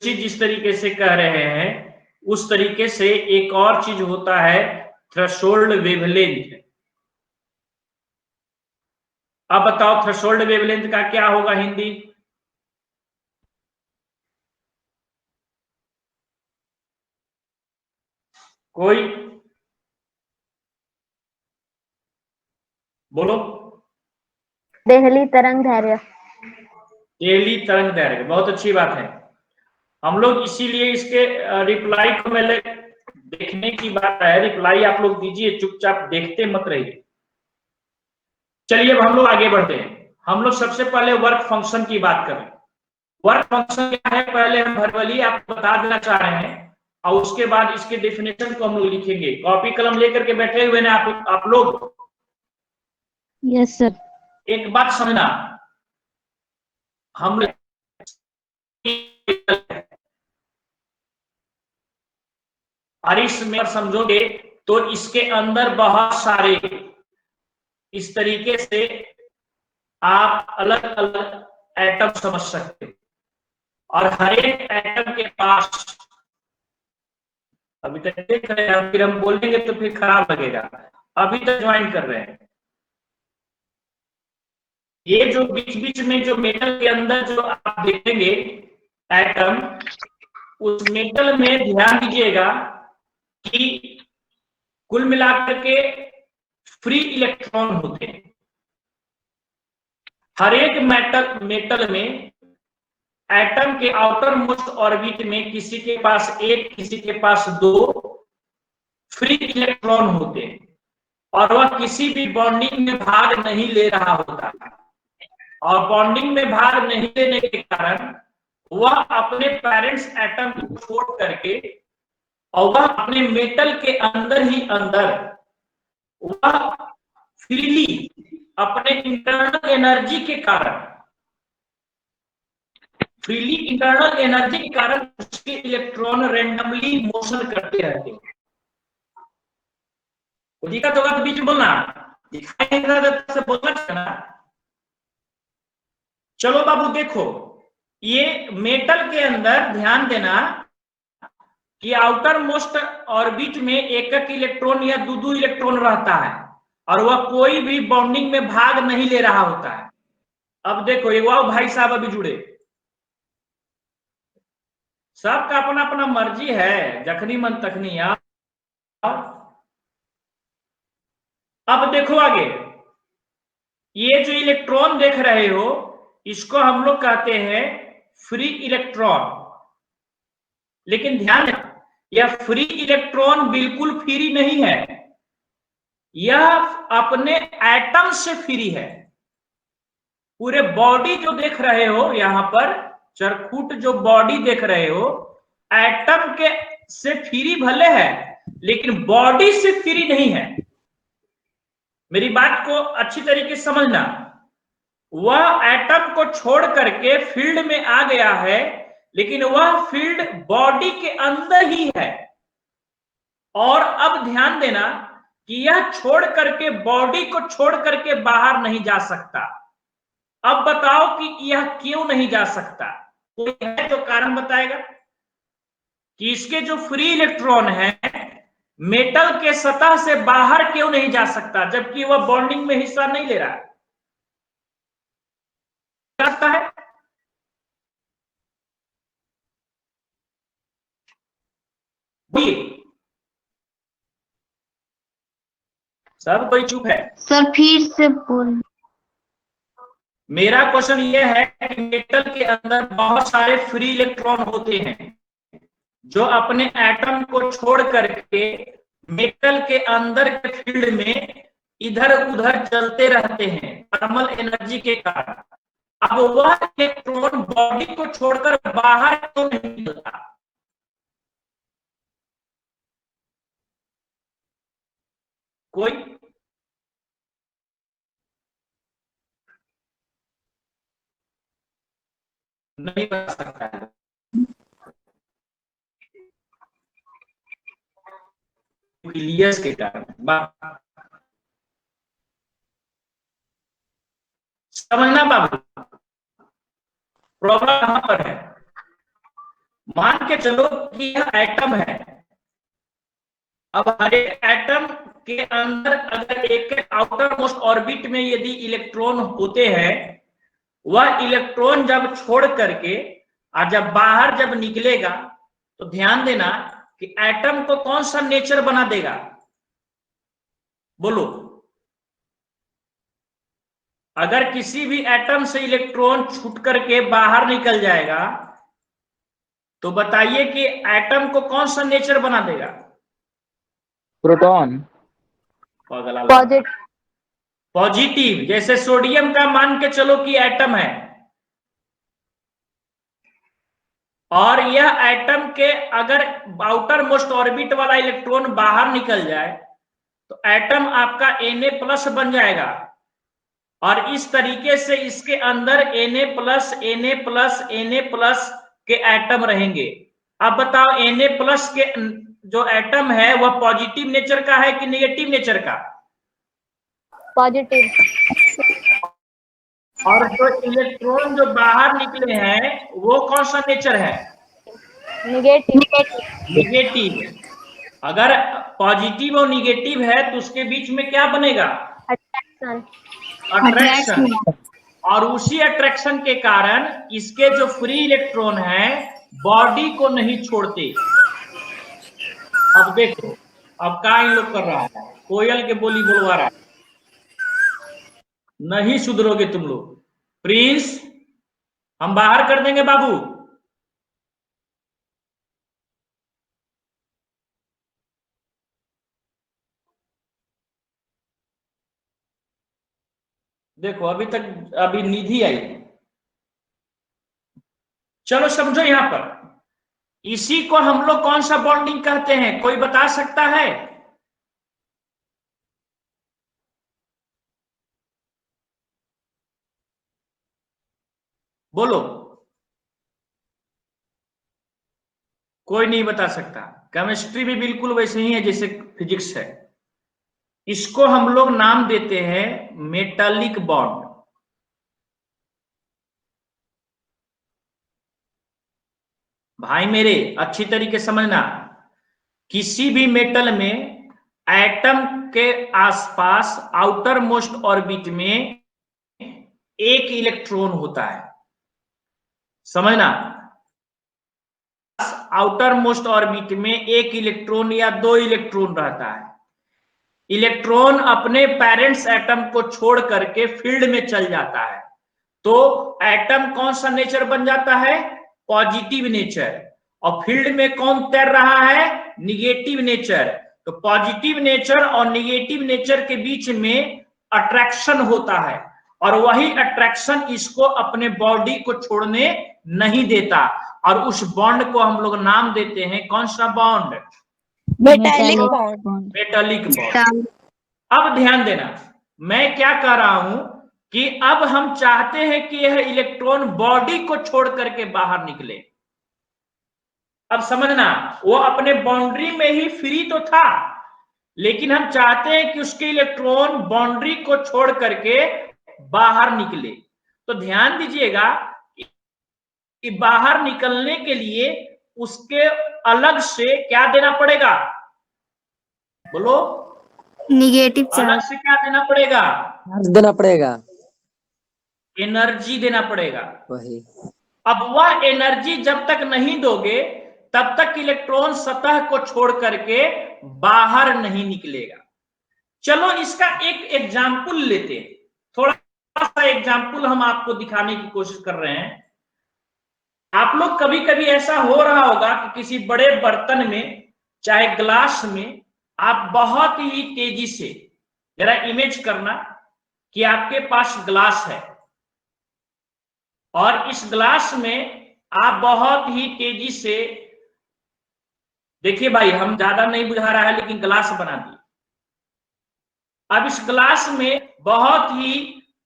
जिस तरीके से कह रहे हैं उस तरीके से एक और चीज होता है थ्रेशोल्ड वेवलेंथ। अब बताओ थ्रेशोल्ड वेवलेंथ का क्या होगा हिंदी? कोई बोलो। देहली तरंग दैर्घ्य। देहली तरंग दैर्घ्य, बहुत अच्छी बात है। हम लोग इसीलिए इसके रिप्लाई को पहले देखने की बात है, रिप्लाई आप लोग दीजिए, चुपचाप देखते मत रहिए। चलिए अब हम लोग आगे बढ़ते हैं। हम लोग सबसे पहले वर्क फंक्शन की बात करें। वर्क फंक्शन क्या है पहले हम भरवली आपको बता देना चाह रहे हैं और उसके बाद इसके डेफिनेशन को हम लोग लिखेंगे। कॉपी कलम लेकर के बैठे हुए ना आप लोग? Yes sir. एक बात समझना, हम और इसमें समझोगे तो इसके अंदर बहुत सारे इस तरीके से आप अलग अलग एटम समझ सकते हो और हर एक एटम के पास, अभी तक देख रहे हैं, फिर हम बोलेंगे तो फिर खराब लगेगा, अभी तक ज्वाइन कर रहे हैं। ये जो बीच बीच में जो मेटल के अंदर जो आप देखेंगे एटम, उस मेटल में ध्यान दीजिएगा कि कुल मिलाकर के फ्री इलेक्ट्रॉन होते हैं। हर एक मेटल में एटम के आउटर मोस्ट ऑर्बिट में किसी के पास एक, किसी के पास दो फ्री इलेक्ट्रॉन होते हैं और वह किसी भी बॉन्डिंग में भाग नहीं ले रहा होता है। और बॉन्डिंग में भाग नहीं लेने के कारण वह अपने पेरेंट्स एटम को छोड़ करके और वह अपने मेटल के अंदर ही अंदर वह फ्रीली अपने इंटरनल एनर्जी के कारण, फ्रीली इंटरनल एनर्जी के कारण उसके इलेक्ट्रॉन रैंडमली मोशन करते रहते हैं। दिक्कत होगा तो बीच में बोलना, दिखाई नहीं देता से बोलना चाहिए ना। चलो बाबू देखो, ये मेटल के अंदर ध्यान देना कि आउटर मोस्ट ऑर्बिट में एक एक इलेक्ट्रॉन या दो इलेक्ट्रॉन रहता है और वह कोई भी बॉन्डिंग में भाग नहीं ले रहा होता है। अब देखो ये वाह भाई साहब अभी जुड़े, सबका अपना अपना मर्जी है, जखनी मन तखनी। अब देखो आगे, ये जो इलेक्ट्रॉन देख रहे हो इसको हम लोग कहते हैं फ्री इलेक्ट्रॉन। लेकिन ध्यान रखना, यह फ्री इलेक्ट्रॉन बिल्कुल फ्री नहीं है, यह अपने एटम से फ्री है। पूरे बॉडी जो देख रहे हो यहां पर चरखुट जो बॉडी देख रहे हो एटम के से फ्री भले है लेकिन बॉडी से फ्री नहीं है। मेरी बात को अच्छी तरीके से समझना, वह एटम को छोड़ करके फील्ड में आ गया है लेकिन वह फील्ड बॉडी के अंदर ही है। और अब ध्यान देना कि यह छोड़ करके बॉडी को छोड़ करके बाहर नहीं जा सकता। अब बताओ कि यह क्यों नहीं जा सकता? कोई है जो कारण बताएगा कि इसके जो फ्री इलेक्ट्रॉन है मेटल के सतह से बाहर क्यों नहीं जा सकता जबकि वह बॉन्डिंग में हिस्सा नहीं ले रहा लगता है? सब कोई चुप है? सर फिर से बोल। मेरा क्वेश्चन यह है कि मेटल के अंदर बहुत सारे फ्री इलेक्ट्रॉन होते हैं जो अपने एटम को छोड़ करके मेटल के अंदर के फील्ड में इधर उधर चलते रहते हैं थर्मल एनर्जी के कारण। अब वह इलेक्ट्रॉन बॉडी को छोड़कर बाहर क्यों नहीं निकलता? कोई नहीं बता सकता है। न्यूक्लियस के कारण। समझना बाबू, प्रॉब्लम कहां पर है? मान के चलो कि यह एटम है। अब हर एक एटम के अंदर अगर एक आउटर मोस्ट ऑर्बिट में यदि इलेक्ट्रॉन होते हैं, वह इलेक्ट्रॉन जब छोड़ करके और जब बाहर जब निकलेगा तो ध्यान देना कि एटम को कौन सा नेचर बना देगा, बोलो। अगर किसी भी एटम से इलेक्ट्रॉन छूट करके बाहर निकल जाएगा तो बताइए कि एटम को कौन सा नेचर बना देगा? प्रोटॉन। पॉजिटिव। पॉजिटिव। जैसे सोडियम का मान के चलो कि एटम है और यह एटम के अगर आउटर मोस्ट ऑर्बिट वाला इलेक्ट्रॉन बाहर निकल जाए तो एटम आपका Na+ बन जाएगा और इस तरीके से इसके अंदर Na+ के एटम रहेंगे। अब बताओ Na+ के जो एटम है वह पॉजिटिव नेचर का है कि नेगेटिव नेचर का? पॉजिटिव। और जो इलेक्ट्रॉन जो बाहर निकले हैं वो कौन सा नेचर है? नेगेटिव। नेगेटिव। अगर पॉजिटिव और निगेटिव है तो उसके बीच में क्या बनेगा? अट्रैक्शन। अट्रैक्शन। और उसी अट्रैक्शन के कारण इसके जो फ्री इलेक्ट्रॉन हैं बॉडी को नहीं छोड़ते। अब देखो अब क्या इन लोग कर रहा है, कोयल के बोली बोलवा रहा है। नहीं सुधरोगे तुम लोग। प्रिंस हम बाहर कर देंगे बाबू। देखो अभी निधि आई। चलो समझो यहां पर इसी को हम लोग कौन सा बॉन्डिंग कहते हैं, कोई बता सकता है? बोलो। कोई नहीं बता सकता। केमिस्ट्री भी बिल्कुल वैसे ही है जैसे फिजिक्स है। इसको हम लोग नाम देते हैं मेटालिक बॉन्ड। भाई मेरे अच्छी तरीके समझना, किसी भी मेटल में एटम के आसपास आउटर मोस्ट ऑर्बिट में एक इलेक्ट्रॉन होता है, समझना। आउटर मोस्ट ऑर्बिट में एक इलेक्ट्रॉन या दो इलेक्ट्रॉन रहता है। इलेक्ट्रॉन अपने पेरेंट्स एटम को छोड़ करके फील्ड में चल जाता है तो एटम कौन सा नेचर बन जाता है? Positive nature. और फील्ड में कौन तैर रहा है? Negative nature. तो पॉजिटिव नेचर और निगेटिव नेचर के बीच में अट्रैक्शन होता है और वही अट्रैक्शन इसको अपने बॉडी को छोड़ने नहीं देता और उस बॉन्ड को हम लोग नाम देते हैं कौन सा bond? Metallic bond. Metallic bond. अब ध्यान देना, मैं क्या कह रहा हूं कि अब हम चाहते हैं कि यह इलेक्ट्रॉन बॉडी को छोड़ करके बाहर निकले। अब समझना, वो अपने बाउंड्री में ही फ्री तो था लेकिन हम चाहते हैं कि उसके इलेक्ट्रॉन बाउंड्री को छोड़ करके बाहर निकले। तो ध्यान दीजिएगा कि बाहर निकलने के लिए उसके अलग से क्या देना पड़ेगा? बोलो। निगेटिव अलग चार्ज से क्या देना पड़ेगा? देना पड़ेगा। एनर्जी देना पड़ेगा। वही। अब वह एनर्जी जब तक नहीं दोगे तब तक इलेक्ट्रॉन सतह को छोड़ करके बाहर नहीं निकलेगा। चलो इसका एक एग्जाम्पल लेते हैं, थोड़ा सा एग्जाम्पल हम आपको दिखाने की कोशिश कर रहे हैं। आप लोग कभी कभी ऐसा हो रहा होगा कि किसी बड़े बर्तन में चाहे ग्लास में आप बहुत ही तेजी से, जरा इमेज करना कि आपके पास ग्लास है और इस ग्लास में आप बहुत ही तेजी से, देखिए भाई हम ज्यादा नहीं बुझा रहा है लेकिन ग्लास बना दी। अब इस ग्लास में बहुत ही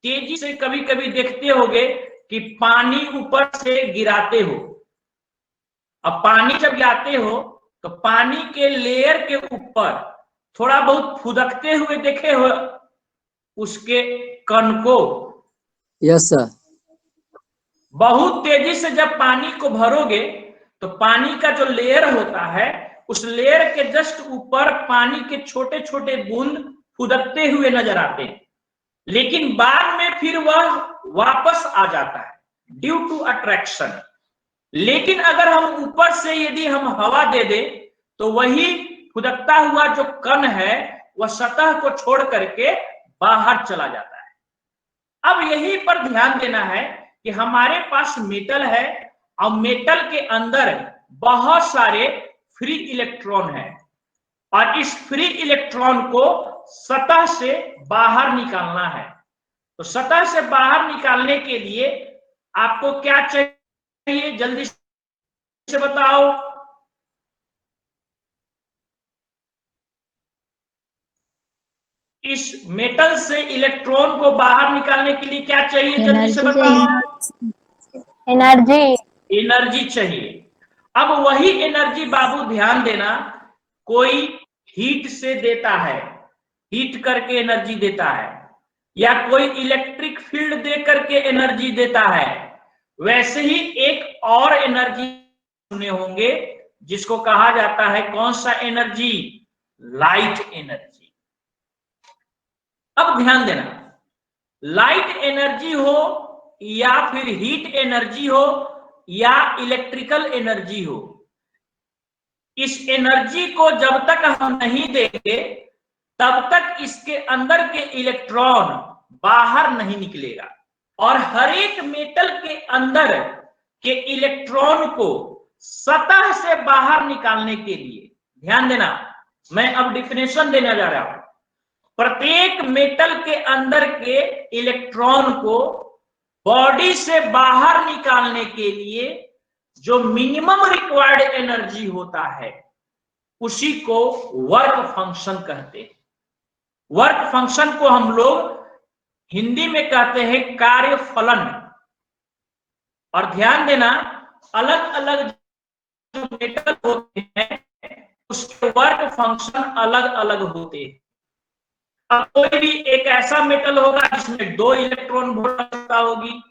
तेजी से कभी कभी देखते होगे कि पानी ऊपर से गिराते हो। अब पानी जब गिराते हो तो पानी के लेयर के ऊपर थोड़ा बहुत फुदकते हुए देखे हो उसके कण को। Yes sir. बहुत तेजी से जब पानी को भरोगे तो पानी का जो लेयर होता है उस लेयर के जस्ट ऊपर पानी के छोटे छोटे बूंद फुदकते हुए नजर आते हैं, लेकिन बाद में फिर वह वापस आ जाता है ड्यू टू अट्रैक्शन। लेकिन अगर हम ऊपर से यदि हम हवा दे दे तो वही फुदकता हुआ जो कण है वह सतह को छोड़ करके बाहर चला जाता है। अब यही पर ध्यान देना है कि हमारे पास मेटल है और मेटल के अंदर बहुत सारे फ्री इलेक्ट्रॉन है और इस फ्री इलेक्ट्रॉन को सतह से बाहर निकालना है। तो सतह से बाहर निकालने के लिए आपको क्या चाहिए, जल्दी से बताओ। इस मेटल से इलेक्ट्रॉन को बाहर निकालने के लिए क्या चाहिए, जल्दी से बताओ। एनर्जी। एनर्जी चाहिए। अब वही एनर्जी बाबू ध्यान देना, कोई हीट से देता है, हीट करके एनर्जी देता है, या कोई इलेक्ट्रिक फील्ड दे करके एनर्जी देता है। वैसे ही एक और एनर्जी सुने होंगे जिसको कहा जाता है कौन सा एनर्जी, लाइट एनर्जी। अब ध्यान देना, लाइट एनर्जी हो या फिर हीट एनर्जी हो या इलेक्ट्रिकल एनर्जी हो, इस एनर्जी को जब तक हम नहीं देंगे तब तक इसके अंदर के इलेक्ट्रॉन बाहर नहीं निकलेगा। और हर एक मेटल के अंदर के इलेक्ट्रॉन को सतह से बाहर निकालने के लिए, ध्यान देना मैं अब डिफिनेशन देने जा रहा हूं, प्रत्येक मेटल के अंदर के इलेक्ट्रॉन को बॉडी से बाहर निकालने के लिए जो मिनिमम रिक्वायर्ड एनर्जी होता है उसी को वर्क फंक्शन कहते हैं। वर्क फंक्शन को हम लोग हिंदी में कहते हैं कार्य फलन। और ध्यान देना, अलग अलग जो मेटल होते हैं उसके वर्क फंक्शन अलग अलग होते हैं। अब कोई भी एक ऐसा मेटल होगा जिसमें 2 इलेक्ट्रॉन वोल्ट आवश्यकता होगी,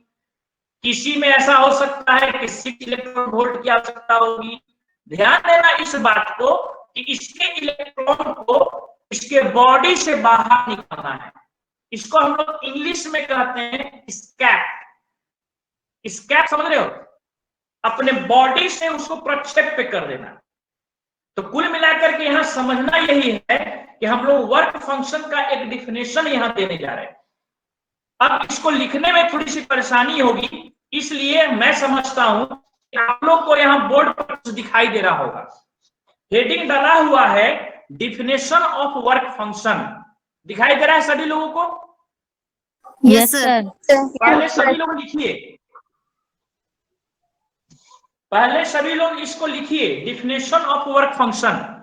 किसी में ऐसा हो सकता है कि 6 इलेक्ट्रॉन वोल्ट की आवश्यकता होगी। ध्यान देना इस बात को कि इसके इलेक्ट्रॉन को इसके बॉडी से बाहर निकालना है। इसको हम लोग इंग्लिश में कहते हैं स्कैप। स्कैप समझ रहे हो, अपने बॉडी से उसको प्रक्षेप पे कर देना। तो कुल मिलाकर के यहां समझना यही है कि हम लोग वर्क फंक्शन का एक डिफिनेशन यहां देने जा रहे हैं। अब इसको लिखने में थोड़ी सी परेशानी होगी, इसलिए मैं समझता हूं कि आप लोग को यहां बोर्ड पर कुछ दिखाई दे रहा होगा, हेडिंग डाला हुआ है डिफिनेशन ऑफ वर्क फंक्शन। दिखाई दे रहा है सभी लोगों को? Yes sir. पहले सभी लोग लिखिए, पहले सभी लोग इसको लिखिए, डिफिनेशन ऑफ वर्क फंक्शन।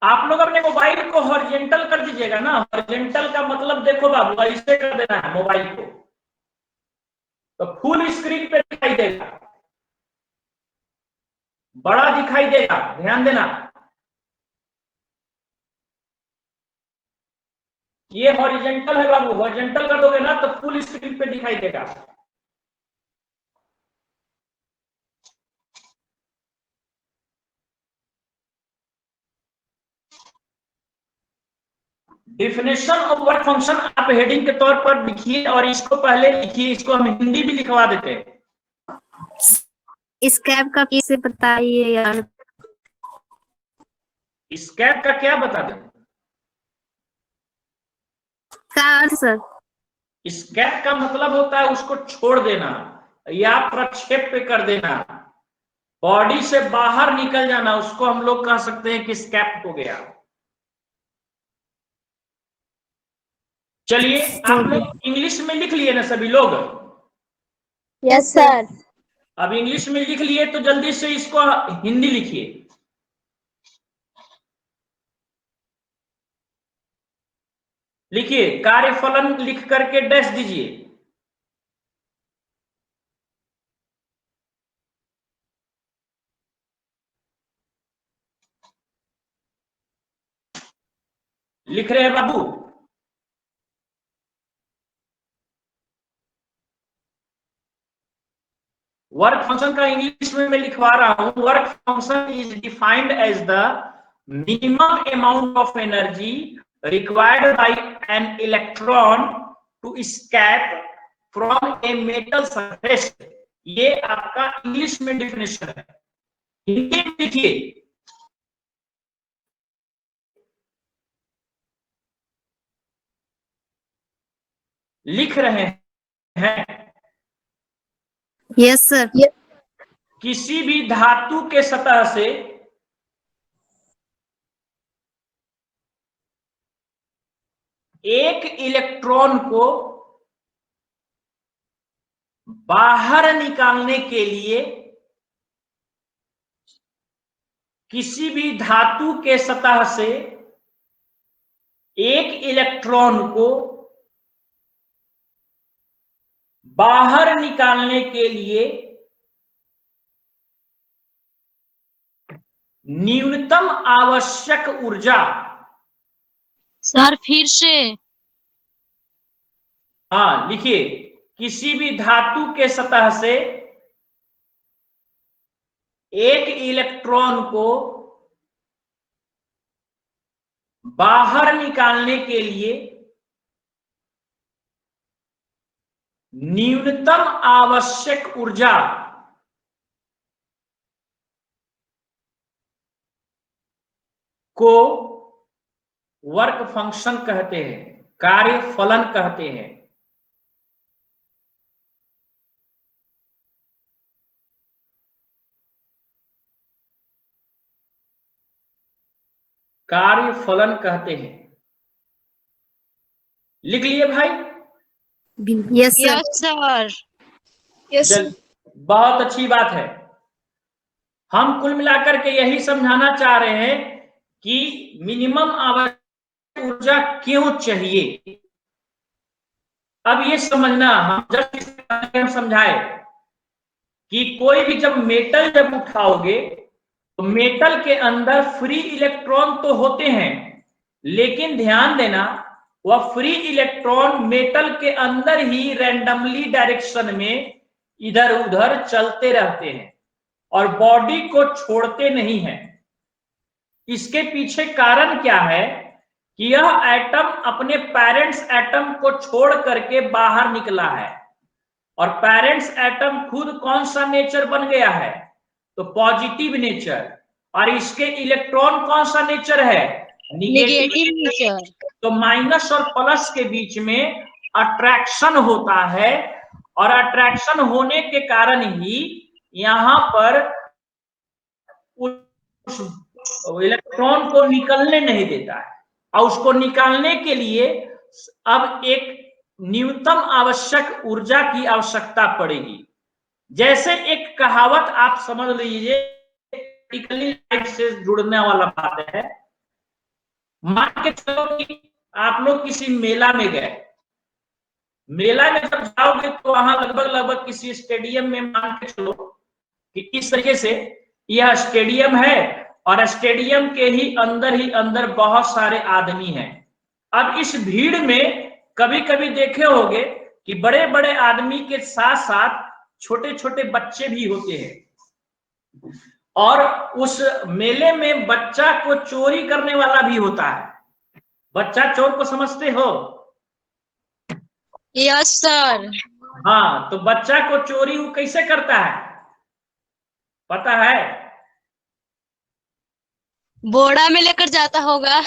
आप लोग अपने मोबाइल को हॉरिजॉन्टल कर दीजिएगा ना। हॉरिजॉन्टल का मतलब देखो बाबू, ऐसे कर देना है मोबाइल को, तो फुल स्क्रीन पे दिखाई देगा, बड़ा दिखाई देगा। ध्यान देना, ये हॉरिजॉन्टल है बाबू, हॉरिजॉन्टल कर दोगे ना तो फुल स्क्रीन पे दिखाई देगा। डिफिनेशन ऑफ वर्क फंक्शन आप हेडिंग के तौर पर लिखिए, और इसको पहले लिखिए, इसको हम हिंदी भी लिखवा देते हैं। स्कैप का कैसे बताइए यार? स्कैप का क्या बता दें? सर स्कैप का मतलब होता है उसको छोड़ देना या प्रक्षेप पे कर देना, बॉडी से बाहर निकल जाना, उसको हम लोग कह सकते हैं कि स्कैप हो गया। चलिए, आप लोग इंग्लिश में लिख लिए ना सभी लोग? Yes sir. अब इंग्लिश में लिख लिए तो जल्दी से इसको हिंदी लिखिए। लिखिए, कार्यफलन लिख करके डैश दीजिए। लिख रहे हैं बाबू? वर्क फंक्शन का इंग्लिश में मैं लिखवा रहा हूं। Work function is defined as the minimum amount of energy required by an electron to escape from a metal surface. ये आपका इंग्लिश में डेफिनेशन है। हिंदी में लिखिए। लिख रहे हैं? Yes sir. किसी भी धातु के सतह से एक इलेक्ट्रॉन को बाहर निकालने के लिए, किसी भी धातु के सतह से एक इलेक्ट्रॉन को बाहर निकालने के लिए न्यूनतम आवश्यक ऊर्जा। सर फिर से। हाँ लिखिए, किसी भी धातु के सतह से एक इलेक्ट्रॉन को बाहर निकालने के लिए न्यूनतम आवश्यक ऊर्जा को वर्क फंक्शन कहते हैं, कार्य फलन कहते हैं। कार्य फलन कहते हैं। लिख लिए भाई? Yes sir. Yes sir. चल, बहुत अच्छी बात है। हम कुल मिलाकर के यही समझाना चाह रहे हैं कि मिनिमम आवश्यक ऊर्जा क्यों चाहिए। अब ये समझना, हम जब समझाए कि कोई भी जब मेटल जब उठाओगे तो मेटल के अंदर फ्री इलेक्ट्रॉन तो होते हैं, लेकिन ध्यान देना वह फ्री इलेक्ट्रॉन मेटल के अंदर ही रैंडमली डायरेक्शन में इधर उधर चलते रहते हैं और बॉडी को छोड़ते नहीं हैं। इसके पीछे कारण क्या है कि यह एटम अपने पेरेंट्स एटम को छोड़ करके बाहर निकला है और पेरेंट्स एटम खुद कौन सा नेचर बन गया है, तो पॉजिटिव नेचर। और इसके इलेक्ट्रॉन कौन सा नेचर है, नेगेटिव नेचर। तो माइनस और प्लस के बीच में अट्रैक्शन होता है और अट्रैक्शन होने के कारण ही यहां पर उस इलेक्ट्रॉन को निकलने नहीं देता है और उसको निकालने के लिए अब एक न्यूनतम आवश्यक ऊर्जा की आवश्यकता पड़ेगी। जैसे एक कहावत आप समझ लीजिए, लाइफ से जुड़ने वाला बात है। मान के चलो कि आप लोग किसी मेला में गए, मेला में जब जाओगे तो वहां लगभग किसी स्टेडियम में मान के चलो कि इस तरीके से यह स्टेडियम है और स्टेडियम के ही अंदर बहुत सारे आदमी हैं। अब इस भीड़ में कभी कभी देखे होंगे कि बड़े बड़े आदमी के साथ साथ छोटे छोटे बच्चे भी होते हैं और उस मेले में बच्चा को चोरी करने वाला भी होता है। बच्चा चोर को समझते हो? Yes sir. हाँ, तो बच्चा को चोरी वो कैसे करता है पता है? बोरा में लेकर जाता होगा।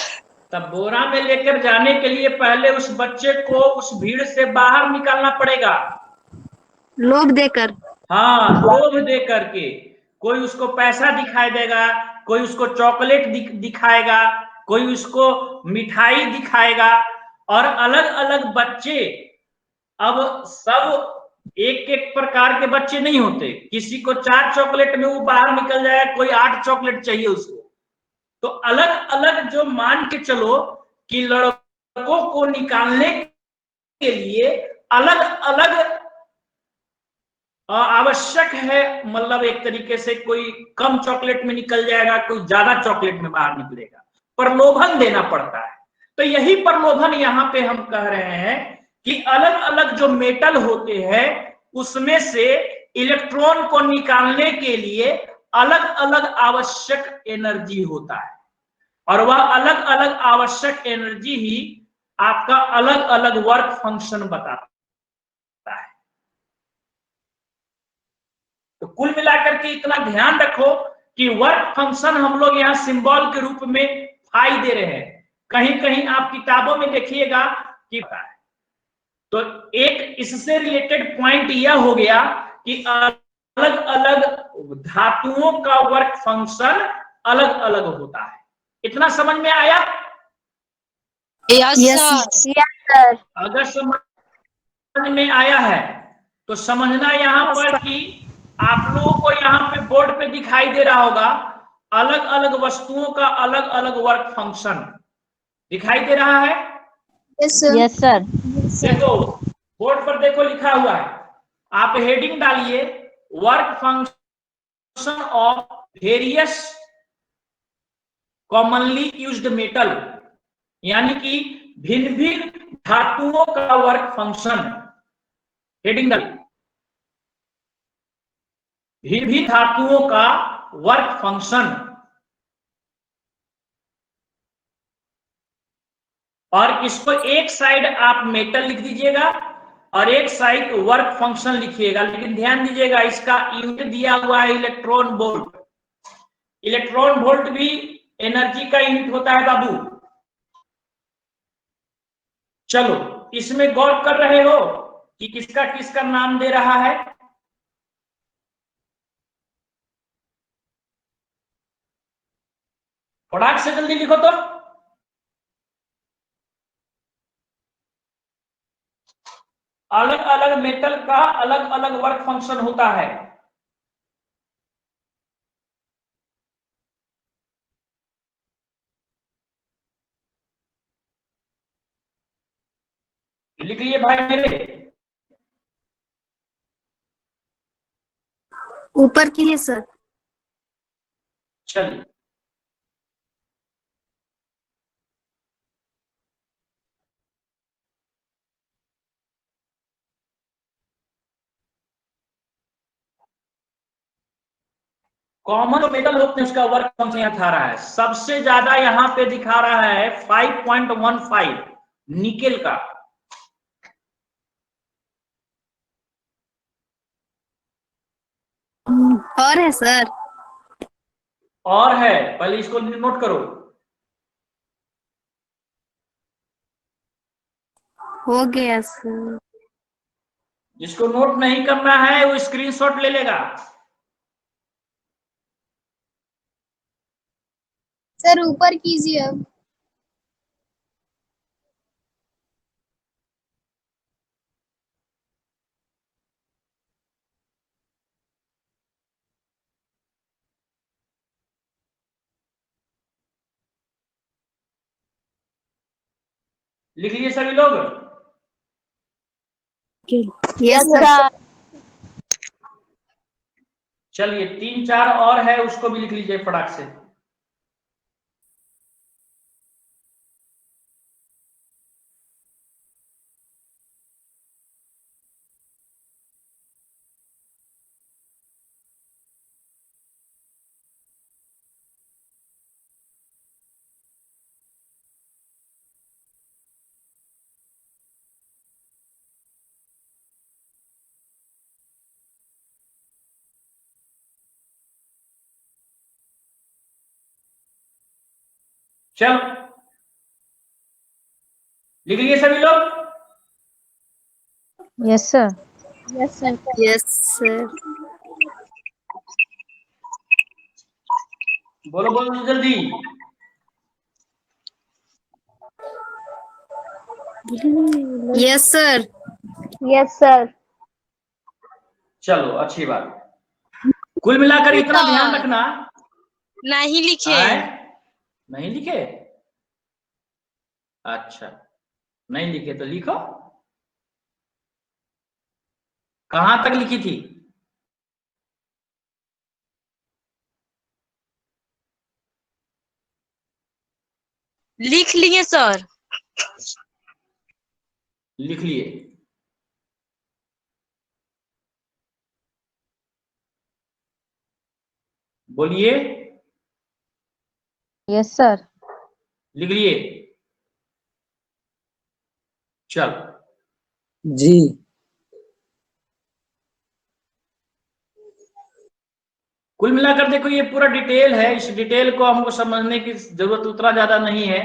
तब बोरा में लेकर जाने के लिए पहले उस बच्चे को उस भीड़ से बाहर निकालना पड़ेगा, लोभ देकर। हाँ, लोभ दे करके। कोई उसको पैसा दिखाई देगा, कोई उसको चॉकलेट दिखाएगा, कोई उसको मिठाई दिखाएगा और अलग अलग बच्चे, अब सब एक एक प्रकार के बच्चे नहीं होते। किसी को 4 चॉकलेट में वो बाहर निकल जाए, कोई 8 चॉकलेट चाहिए उसको। तो अलग अलग जो मान के चलो कि लड़कों को निकालने के लिए अलग अलग आवश्यक है, मतलब एक तरीके से कोई कम चॉकलेट में निकल जाएगा, कोई ज्यादा चॉकलेट में बाहर निकलेगा, प्रलोभन देना पड़ता है। तो यही प्रलोभन यहाँ पे हम कह रहे हैं कि अलग अलग जो मेटल होते हैं उसमें से इलेक्ट्रॉन को निकालने के लिए अलग अलग आवश्यक एनर्जी होता है, और वह अलग अलग आवश्यक एनर्जी ही आपका अलग अलग वर्क फंक्शन बताता है। तो कुल मिलाकर के इतना ध्यान रखो कि वर्क फंक्शन हम लोग यहाँ सिंबल के रूप में फाई दे रहे हैं, कहीं कहीं आप किताबों में देखिएगा कि तो एक इससे रिलेटेड पॉइंट यह हो गया कि अलग अलग धातुओं का वर्क फंक्शन अलग अलग होता है। इतना समझ में आया? Yes Yes, sir. Yes, sir. अगर समझ में आया है तो समझना यहाँ पर कि आप लोगों को यहाँ पे बोर्ड पे दिखाई दे रहा होगा अलग अलग वस्तुओं का अलग अलग वर्क फंक्शन दिखाई दे रहा है। yes, sir. Yes, sir. देखो बोर्ड पर देखो लिखा हुआ है, आप हेडिंग डालिए work function of various commonly used metal, यानी कि भिन्न भिन्न धातुओं का वर्क फंक्शन। हेडिंग डालिए भिन्न भिन्न धातुओं का वर्क फंक्शन, और इसको एक साइड आप मेटल लिख दीजिएगा और एक साइड वर्क फंक्शन लिखिएगा। लेकिन ध्यान दीजिएगा इसका यूनिट दिया हुआ है इलेक्ट्रॉन वोल्ट। इलेक्ट्रॉन वोल्ट भी एनर्जी का यूनिट होता है बाबू। चलो इसमें गौर कर रहे हो कि किसका किसका नाम दे रहा है? फटाक से जल्दी लिखो तो। अलग अलग मेटल का अलग अलग वर्क फंक्शन होता है। लिख लिए भाई मेरे? ऊपर के लिए सर। चलिए कॉमन मेटल होते हैं उसका वर्क फंक्शन यहाँ दिखा रहा है, सबसे ज्यादा यहाँ पे दिखा रहा है 5.15 निकेल का। और है सर। और है, पहले इसको नोट करो। हो गया सर। जिसको नोट नहीं करना है वो स्क्रीनशॉट ले लेगा। सर ऊपर कीजिए अब। लिख लिए सभी लोग? Yes sir. चलिए 3-4 और है उसको भी लिख लीजिए फटाक से। चल लिख लिए सभी लोग? Yes, sir. Yes, sir. Yes sir. बोलो बोलो जल्दी। Yes sir. Yes, sir. चलो अच्छी बात। कुल मिलाकर इतना ध्यान रखना। नहीं लिखे। नहीं लिखे? अच्छा नहीं लिखे तो लिखो। कहां तक लिखी थी? लिख लिए सर। लिख लिए? बोलिए। Yes sir. लिख लिए? चल। जी। कुल मिलाकर देखो ये पूरा डिटेल है, इस डिटेल को हमको समझने की जरूरत उतना ज्यादा नहीं है।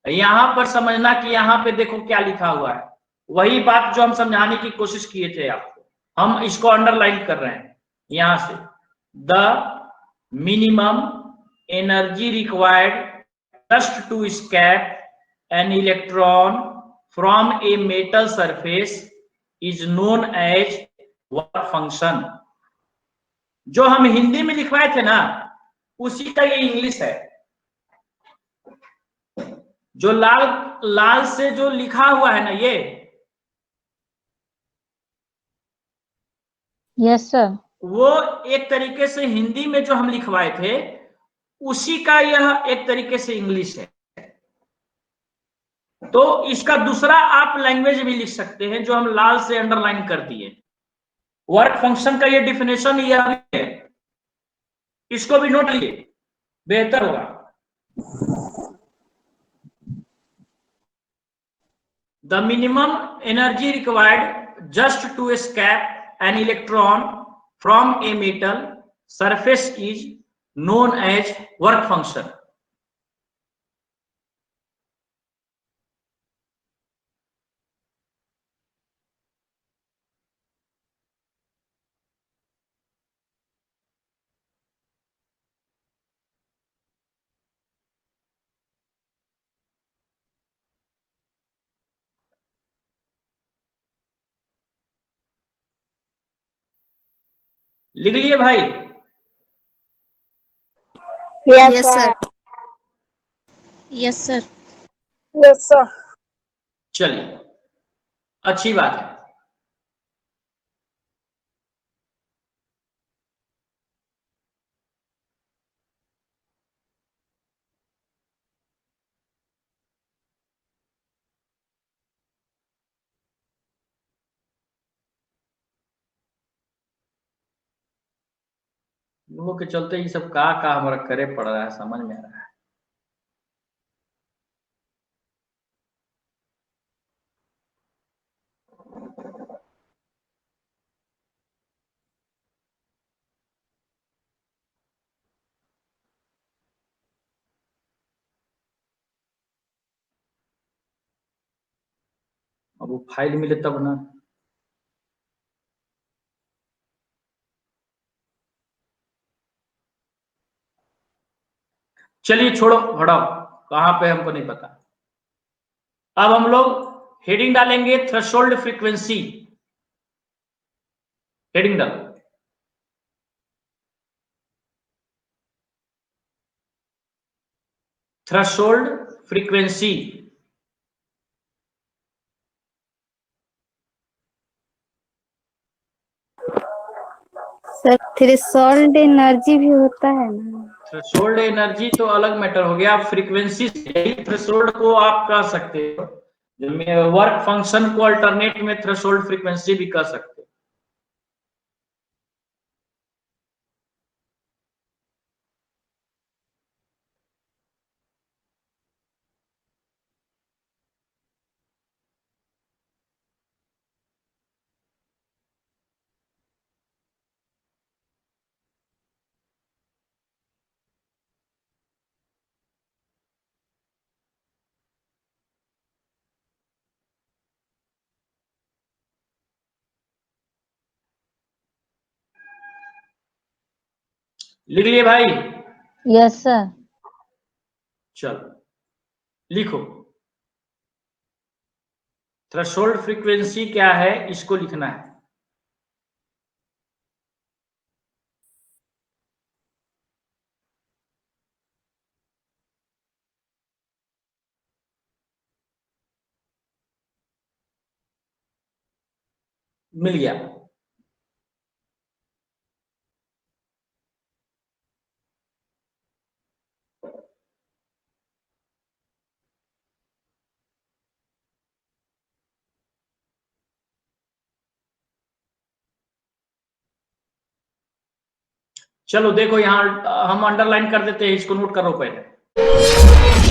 यहां पर समझना कि यहाँ पे देखो क्या लिखा हुआ है, वही बात जो हम समझाने की कोशिश किए थे आपको, हम इसको अंडरलाइन कर रहे हैं यहां से। The minimum energy required just to escape an electron from a metal surface is known as work function. जो हम हिंदी में लिखवाए थे ना, उसी का ये इंग्लिश है। जो लाल लाल से जो लिखा हुआ है ना, ये यस सर। वो एक तरीके से हिंदी में जो हम लिखवाए थे, उसी का यह एक तरीके से इंग्लिश है। तो इसका दूसरा आप लैंग्वेज भी लिख सकते हैं, जो हम लाल से अंडरलाइन कर दिए। वर्क फंक्शन का ये डिफिनेशन यह भी है, इसको भी नोट लीजिए, बेहतर होगा। The minimum energy required just to escape an electron from a metal surface is known as work function. लिख लिए भाई? Yes sir. Yes sir. Yes sir. चलिए, अच्छी बात है। लोगों के चलते ये सब का हमारा करे पड़ रहा है, समझ में आ रहा है। अब वो फाइल मिले तब ना। चलिए छोड़ो, हटाओ, कहां पे हमको नहीं पता। अब हम लोग हेडिंग डालेंगे थ्रेशोल्ड फ्रीक्वेंसी। हेडिंग डालो। Threshold frequency. Sir threshold energy भी होता है ना? थ्रेशोल्ड एनर्जी तो अलग मैटर हो गया, फ्रीक्वेंसी थ्रेशोल्ड को आप कह सकते हो। वर्क फंक्शन को अल्टरनेट में थ्रेशोल्ड फ्रीक्वेंसी भी कह सकते हो। लिख लिए भाई? Yes sir. चलो लिखो। थ्रेशोल्ड फ्रीक्वेंसी क्या है, इसको लिखना है। मिल गया? चलो देखो यहाँ हम अंडरलाइन कर देते हैं, इसको नोट करो पहले।